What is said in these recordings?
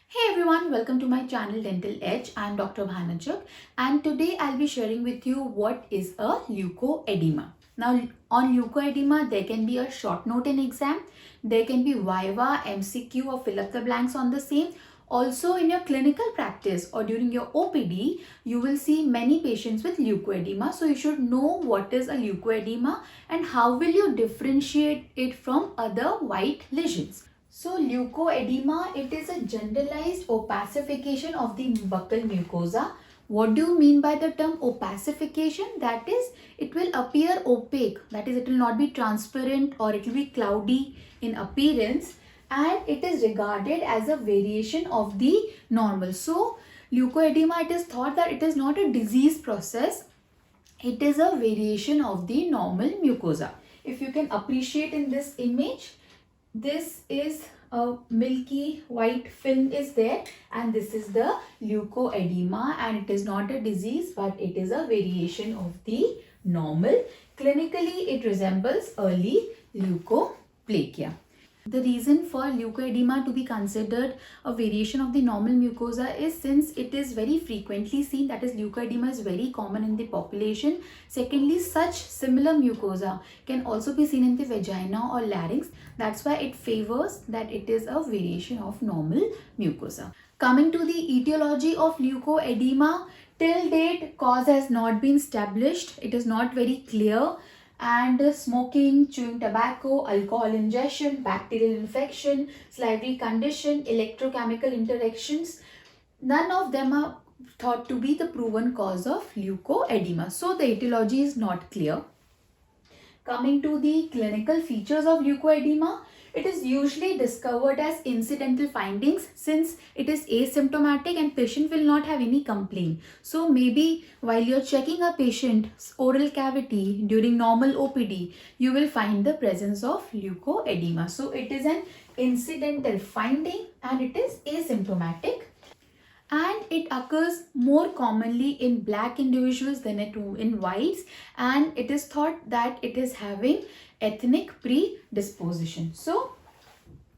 Hey everyone, welcome to my channel Dental Edge. I am Dr. Bhanachak and today I'll be sharing with you what is a leukoedema. Now on leukoedema there can be a short note in exam, there can be Viva, MCQ or fill up the blanks on the same. Also in your clinical practice or during your OPD, you will see many patients with leukoedema. So you should know what is a leukoedema and how will you differentiate it from other white lesions. So leukoedema, it is a generalized opacification of the buccal mucosa. What do you mean by the term opacification? That is, it will appear opaque. That is, it will not be transparent or it will be cloudy in appearance, and it is regarded as a variation of the normal. So leukoedema, it is thought that it is not a disease process. It is a variation of the normal mucosa. If you can appreciate in this image, this is a milky white film is there, and this is the leukoedema, and it is not a disease but it is a variation of the normal. Clinically it resembles early leukoplakia. The reason for leukoedema to be considered a variation of the normal mucosa is since it is very frequently seen, that is leukoedema is very common in the population. Secondly, such similar mucosa can also be seen in the vagina or larynx. That's why it favors that it is a variation of normal mucosa. Coming to the etiology of leukoedema, till date cause has not been established. It is not very clear, and smoking, chewing tobacco, alcohol ingestion, bacterial infection, salivary condition, electrochemical interactions, none of them are thought to be the proven cause of leukoedema. So the etiology is not clear. Coming to the clinical features of leukoedema, it is usually discovered as incidental findings since it is asymptomatic and patient will not have any complaint. So maybe while you're checking a patient's oral cavity during normal OPD, you will find the presence of leukoedema. So it is an incidental finding and it is asymptomatic, and it occurs more commonly in black individuals than in whites, and it is thought that it is having ethnic predisposition. So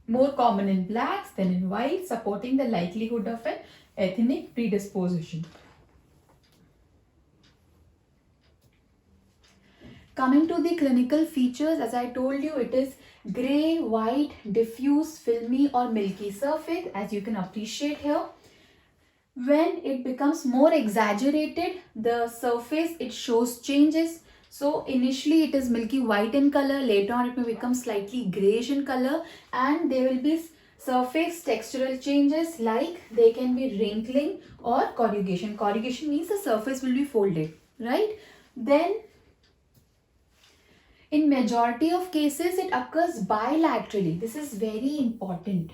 more common in blacks than in whites, supporting the likelihood of an ethnic predisposition. Coming to the clinical features, as I told you, it is grey, white, diffuse, filmy or milky surface, as you can appreciate here. When it becomes more exaggerated, the surface, it shows changes. So initially it is milky white in color, later on it may become slightly grayish in color, and there will be surface textural changes like they can be wrinkling or corrugation. Corrugation means the surface will be folded, right? Then in majority of cases it occurs bilaterally. This is very important,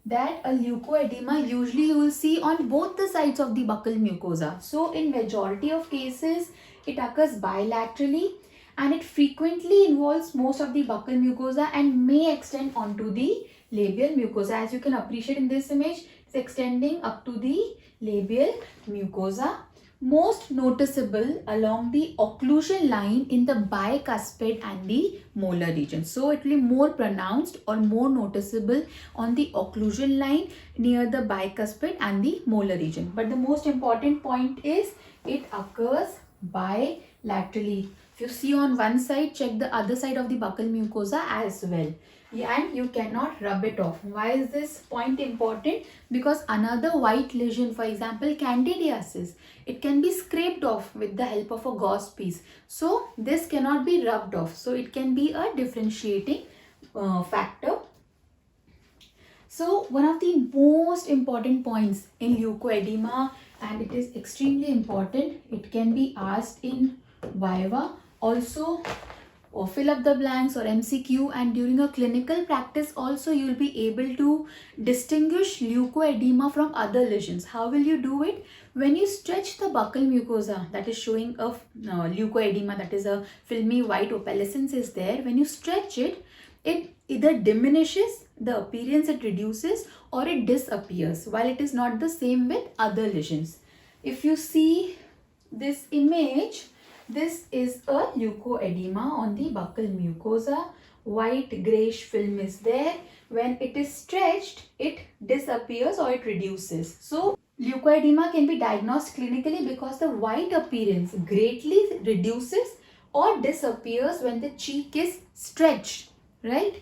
that a leukoedema usually you will see on both the sides of the buccal mucosa. So in majority of cases it occurs bilaterally, and it frequently involves most of the buccal mucosa and may extend onto the labial mucosa. As you can appreciate in this image, it's extending up to the labial mucosa. Most noticeable along the occlusion line in the bicuspid and the molar region. So it will be more pronounced or more noticeable on the occlusion line near the bicuspid and the molar region. But the most important point is it occurs bilaterally. If you see on one side, check the other side of the buccal mucosa as well. And you cannot rub it off. Why is this point important? Because another white lesion, for example candidiasis, it can be scraped off with the help of a gauze piece. So this cannot be rubbed off. So it can be a differentiating factor. So one of the most important points in leukoedema, and it is extremely important, it can be asked in Viva also, or fill up the blanks or MCQ, and during a clinical practice also you will be able to distinguish leukoedema from other lesions. How will you do it? When you stretch the buccal mucosa that is showing a leukoedema, that is a filmy white opalescence is there, when you stretch it, it either diminishes the appearance, it reduces, or it disappears, while it is not the same with other lesions. If you see this image, this is a leukoedema on the buccal mucosa. White grayish film is there. When it is stretched, it disappears or it reduces. So leukoedema can be diagnosed clinically because the white appearance greatly reduces or disappears when the cheek is stretched, right?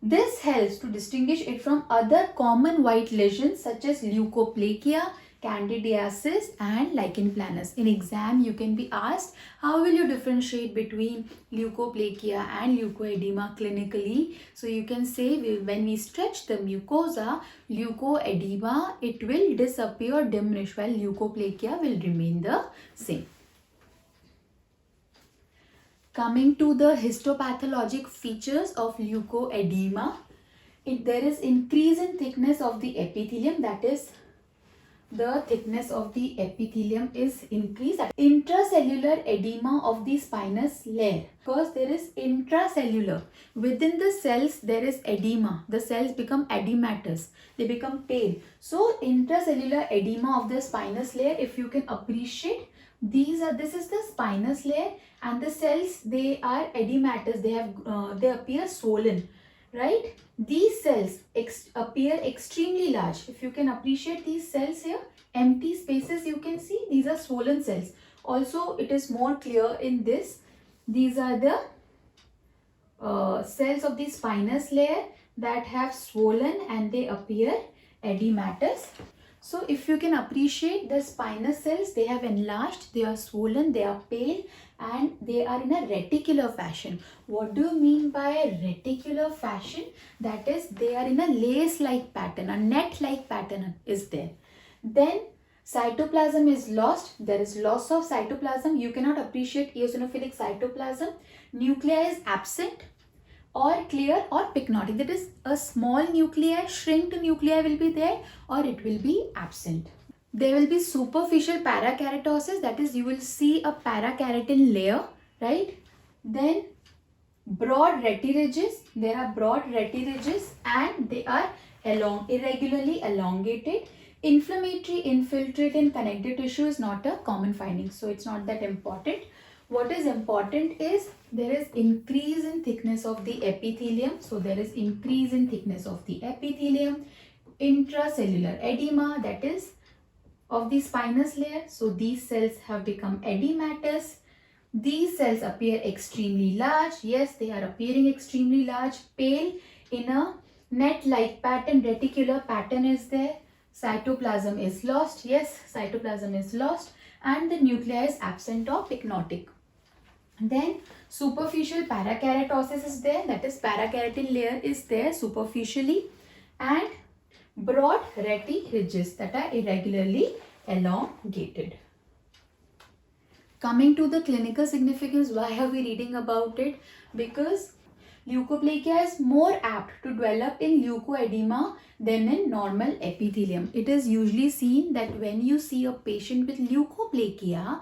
This helps to distinguish it from other common white lesions such as leukoplakia, candidiasis and lichen planus. In exam, you can be asked, how will you differentiate between leukoplakia and leukoedema clinically? So you can say, when we stretch the mucosa, leukoedema, it will disappear, diminish, while leukoplakia will remain the same. Coming to the histopathologic features of leukoedema, there is increase in thickness of the epithelium, that is, the thickness of the epithelium is increased. Intracellular edema of the spinous layer, because there is intracellular. Within the cells, there is edema. The cells become edematous. They become pale. So, intracellular edema of the spinous layer, if you can appreciate, this is the spinous layer and the cells, they are edematous. They appear swollen, right? These cells appear extremely large. If you can appreciate these cells here, empty spaces you can see, these are swollen cells. Also, it is more clear in this. These are the cells of the spinous layer that have swollen and they appear edematous. So if you can appreciate the spinous cells, they have enlarged, they are swollen, they are pale and they are in a reticular fashion. What do you mean by a reticular fashion? That is, they are in a lace-like pattern, a net-like pattern is there. Then cytoplasm is lost. There is loss of cytoplasm. You cannot appreciate eosinophilic cytoplasm. Nuclei is absent or clear or pycnotic. That is, a small nuclei, shrinked nuclei will be there or it will be absent. There will be superficial parakeratosis, that is, you will see a parakeratin layer, right? Then broad retiridges, there are broad retiridges and they are irregularly elongated. Inflammatory, infiltrate and connective tissue is not a common finding, so it's not that important. What is important is there is increase in thickness of the epithelium. So there is increase in thickness of the epithelium. Intracellular edema, that is of the spinous layer. So these cells have become edematous. These cells appear extremely large. Yes, they are appearing extremely large. Pale in a net-like pattern, reticular pattern is there. Cytoplasm is lost. Yes, cytoplasm is lost. And the nuclei is absent or pycnotic. Then superficial parakeratosis is there, that is, parakeratin layer is there superficially, and broad retiridges that are irregularly elongated. Coming to the clinical significance, why are we reading about it? Because leukoplakia is more apt to develop in leukoedema than in normal epithelium. It is usually seen that when you see a patient with leukoplakia,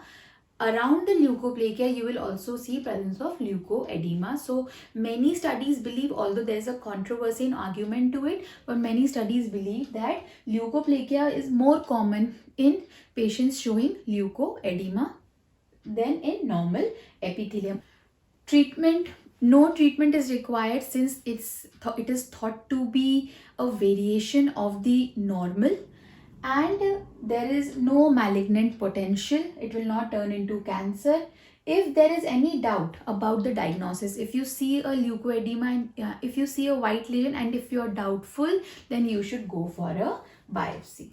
around the leukoplakia, you will also see presence of leukoedema. So many studies believe, although there is a controversy and argument to it, but many studies believe that leukoplakia is more common in patients showing leukoedema than in normal epithelium. Treatment. No treatment is required since it is thought to be a variation of the normal, and there is no malignant potential. It will not turn into cancer. If there is any doubt about the diagnosis, if you see a leukoedema and if you see a white lesion and if you are doubtful, then you should go for a biopsy.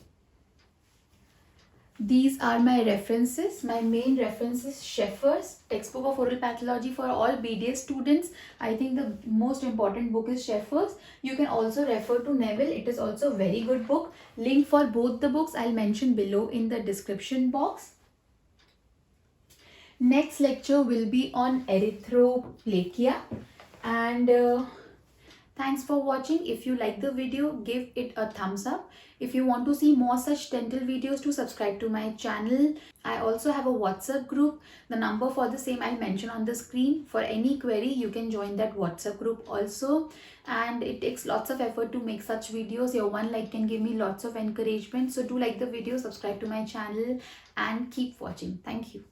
These are my references. My main reference is Schaeffer's Textbook of Oral Pathology for all BDS students. I think the most important book is Schaeffer's. You can also refer to Neville. It is also a very good book. Link for both the books I'll mention below in the description box. Next lecture will be on erythroplakia, and thanks for watching. If you like the video, give it a thumbs up. If you want to see more such dental videos, to subscribe to my channel. I also have a WhatsApp group. The number for the same I'll mention on the screen. For any query, you can join that WhatsApp group also. And it takes lots of effort to make such videos. Your one like can give me lots of encouragement. So do like the video, subscribe to my channel and keep watching. Thank you.